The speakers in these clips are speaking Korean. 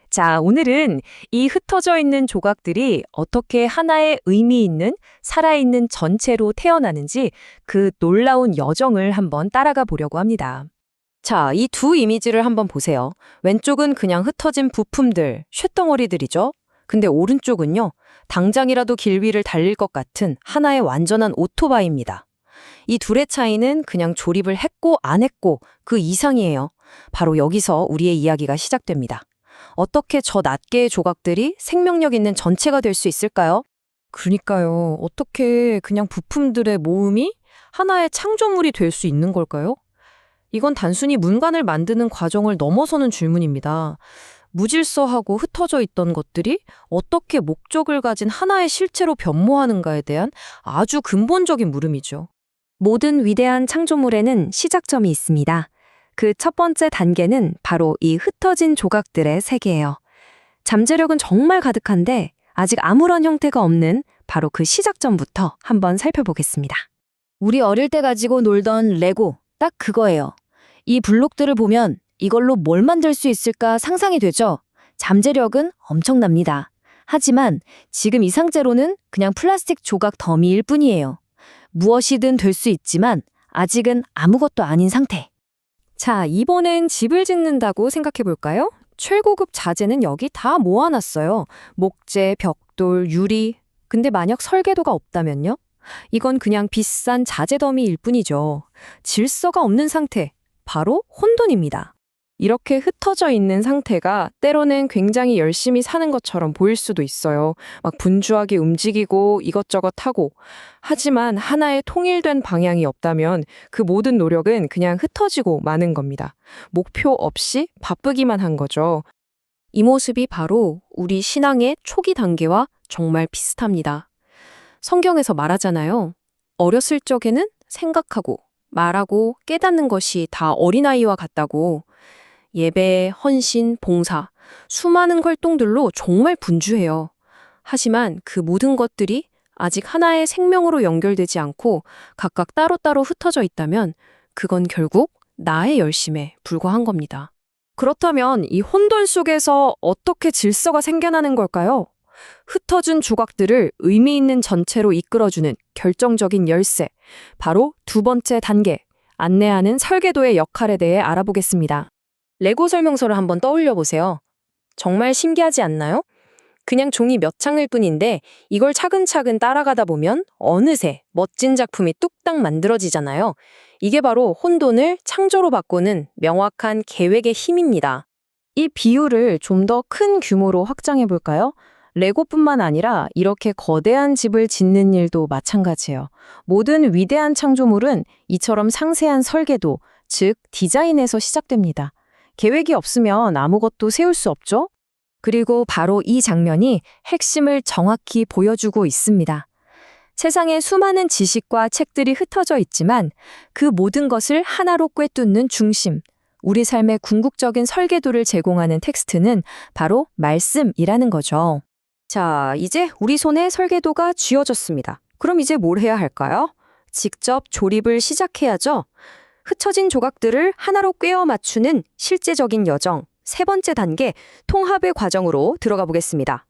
자, 오늘은 이 흩어져 있는 조각들이 어떻게 하나의 의미 있는, 살아있는 전체로 태어나는지 그 놀라운 여정을 한번 따라가 보려고 합니다. 자, 이 두 이미지를 한번 보세요. 왼쪽은 그냥 흩어진 부품들, 쇳덩어리들이죠. 근데 오른쪽은요, 당장이라도 길 위를 달릴 것 같은 하나의 완전한 오토바이입니다. 이 둘의 차이는 그냥 조립을 했고 안 했고 그 이상이에요. 바로 여기서 우리의 이야기가 시작됩니다. 어떻게 저 낱개의 조각들이 생명력 있는 전체가 될 수 있을까요? 그러니까요. 어떻게 그냥 부품들의 모음이 하나의 창조물이 될 수 있는 걸까요? 이건 단순히 문관을 만드는 과정을 넘어서는 질문입니다. 무질서하고 흩어져 있던 것들이 어떻게 목적을 가진 하나의 실체로 변모하는가에 대한 아주 근본적인 물음이죠. 모든 위대한 창조물에는 시작점이 있습니다. 그 첫 번째 단계는 바로 이 흩어진 조각들의 세계예요. 잠재력은 정말 가득한데 아직 아무런 형태가 없는 바로 그 시작점부터 한번 살펴보겠습니다. 우리 어릴 때 가지고 놀던 레고, 딱 그거예요. 이 블록들을 보면 이걸로 뭘 만들 수 있을까 상상이 되죠? 잠재력은 엄청납니다. 하지만 지금 이 상태로는 그냥 플라스틱 조각 더미일 뿐이에요. 무엇이든 될 수 있지만 아직은 아무것도 아닌 상태. 자, 이번엔 집을 짓는다고 생각해 볼까요? 최고급 자재는 여기 다 모아놨어요. 목재, 벽돌, 유리. 근데 만약 설계도가 없다면요? 이건 그냥 비싼 자재 더미일 뿐이죠. 질서가 없는 상태, 바로 혼돈입니다. 이렇게 흩어져 있는 상태가 때로는 굉장히 열심히 사는 것처럼 보일 수도 있어요. 막 분주하게 움직이고 이것저것 하고. 하지만 하나의 통일된 방향이 없다면 그 모든 노력은 그냥 흩어지고 마는 겁니다. 목표 없이 바쁘기만 한 거죠. 이 모습이 바로 우리 신앙의 초기 단계와 정말 비슷합니다. 성경에서 말하잖아요. 어렸을 적에는 생각하고 말하고 깨닫는 것이 다 어린아이와 같다고. 예배, 헌신, 봉사, 수많은 활동들로 정말 분주해요. 하지만 그 모든 것들이 아직 하나의 생명으로 연결되지 않고 각각 따로따로 흩어져 있다면 그건 결국 나의 열심에 불과한 겁니다. 그렇다면 이 혼돈 속에서 어떻게 질서가 생겨나는 걸까요? 흩어진 조각들을 의미 있는 전체로 이끌어주는 결정적인 열쇠, 바로 두 번째 단계, 안내하는 설계도의 역할에 대해 알아보겠습니다. 레고 설명서를 한번 떠올려 보세요. 정말 신기하지 않나요? 그냥 종이 몇 장일 뿐인데 이걸 차근차근 따라가다 보면 어느새 멋진 작품이 뚝딱 만들어지잖아요. 이게 바로 혼돈을 창조로 바꾸는 명확한 계획의 힘입니다. 이 비율을 좀 더 큰 규모로 확장해 볼까요? 레고뿐만 아니라 이렇게 거대한 집을 짓는 일도 마찬가지예요. 모든 위대한 창조물은 이처럼 상세한 설계도, 즉 디자인에서 시작됩니다. 계획이 없으면 아무것도 세울 수 없죠? 그리고 바로 이 장면이 핵심을 정확히 보여주고 있습니다. 세상에 수많은 지식과 책들이 흩어져 있지만 그 모든 것을 하나로 꿰뚫는 중심, 우리 삶의 궁극적인 설계도를 제공하는 텍스트는 바로 말씀이라는 거죠. 자, 이제 우리 손에 설계도가 쥐어졌습니다. 그럼 이제 뭘 해야 할까요? 직접 조립을 시작해야죠. 흩어진 조각들을 하나로 꿰어 맞추는 실제적인 여정, 세 번째 단계, 통합의 과정으로 들어가 보겠습니다.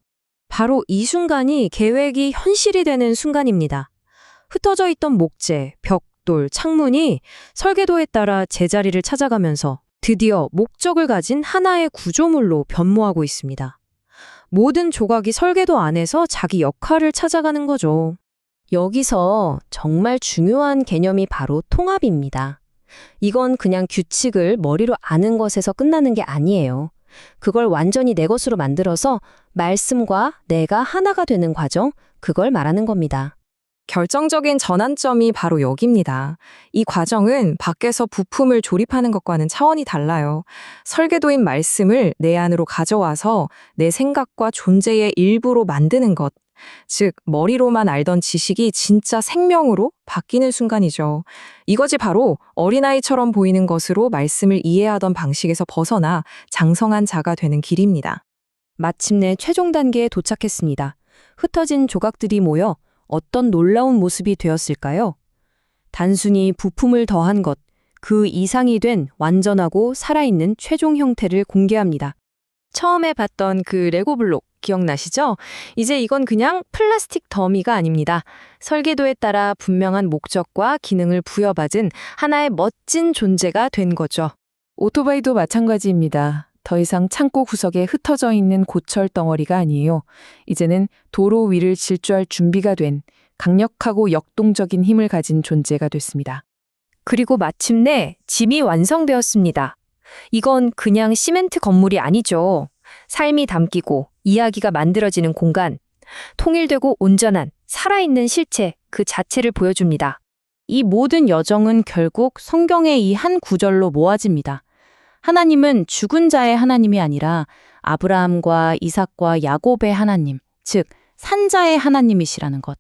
바로 이 순간이 계획이 현실이 되는 순간입니다. 흩어져 있던 목재, 벽돌, 창문이 설계도에 따라 제자리를 찾아가면서 드디어 목적을 가진 하나의 구조물로 변모하고 있습니다. 모든 조각이 설계도 안에서 자기 역할을 찾아가는 거죠. 여기서 정말 중요한 개념이 바로 통합입니다. 이건 그냥 규칙을 머리로 아는 것에서 끝나는 게 아니에요. 그걸 완전히 내 것으로 만들어서 말씀과 내가 하나가 되는 과정, 그걸 말하는 겁니다. 결정적인 전환점이 바로 여기입니다. 이 과정은 밖에서 부품을 조립하는 것과는 차원이 달라요. 설계도인 말씀을 내 안으로 가져와서 내 생각과 존재의 일부로 만드는 것. 즉, 머리로만 알던 지식이 진짜 생명으로 바뀌는 순간이죠. 이것이 바로 어린아이처럼 보이는 것으로 말씀을 이해하던 방식에서 벗어나 장성한 자가 되는 길입니다. 마침내 최종 단계에 도착했습니다. 흩어진 조각들이 모여 어떤 놀라운 모습이 되었을까요? 단순히 부품을 더한 것, 그 이상이 된 완전하고 살아있는 최종 형태를 공개합니다. 처음에 봤던 그 레고 블록 기억나시죠? 이제 이건 그냥 플라스틱 더미가 아닙니다. 설계도에 따라 분명한 목적과 기능을 부여받은 하나의 멋진 존재가 된 거죠. 오토바이도 마찬가지입니다. 더 이상 창고 구석에 흩어져 있는 고철 덩어리가 아니에요. 이제는 도로 위를 질주할 준비가 된 강력하고 역동적인 힘을 가진 존재가 됐습니다. 그리고 마침내 짐이 완성되었습니다. 이건 그냥 시멘트 건물이 아니죠. 삶이 담기고 이야기가 만들어지는 공간, 통일되고 온전한 살아있는 실체 그 자체를 보여줍니다. 이 모든 여정은 결국 성경의 이 한 구절로 모아집니다. 하나님은 죽은 자의 하나님이 아니라 아브라함과 이삭과 야곱의 하나님, 즉 산자의 하나님이시라는 것.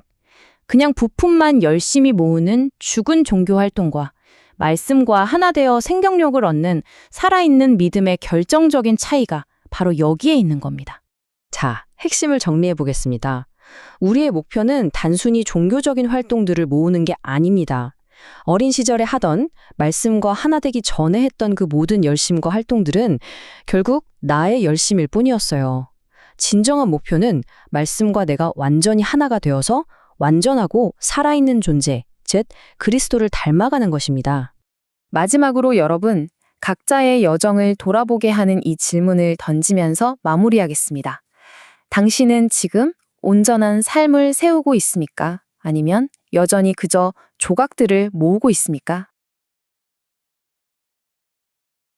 그냥 부품만 열심히 모으는 죽은 종교 활동과 말씀과 하나 되어 생명력을 얻는 살아있는 믿음의 결정적인 차이가 바로 여기에 있는 겁니다. 자, 핵심을 정리해 보겠습니다. 우리의 목표는 단순히 종교적인 활동들을 모으는 게 아닙니다. 어린 시절에 하던 말씀과 하나 되기 전에 했던 그 모든 열심과 활동들은 결국 나의 열심일 뿐이었어요. 진정한 목표는 말씀과 내가 완전히 하나가 되어서 완전하고 살아있는 존재, 즉 그리스도를 닮아가는 것입니다. 마지막으로 여러분, 각자의 여정을 돌아보게 하는 이 질문을 던지면서 마무리하겠습니다. 당신은 지금 온전한 삶을 세우고 있습니까? 아니면 여전히 그저 조각들을 모으고 있습니까?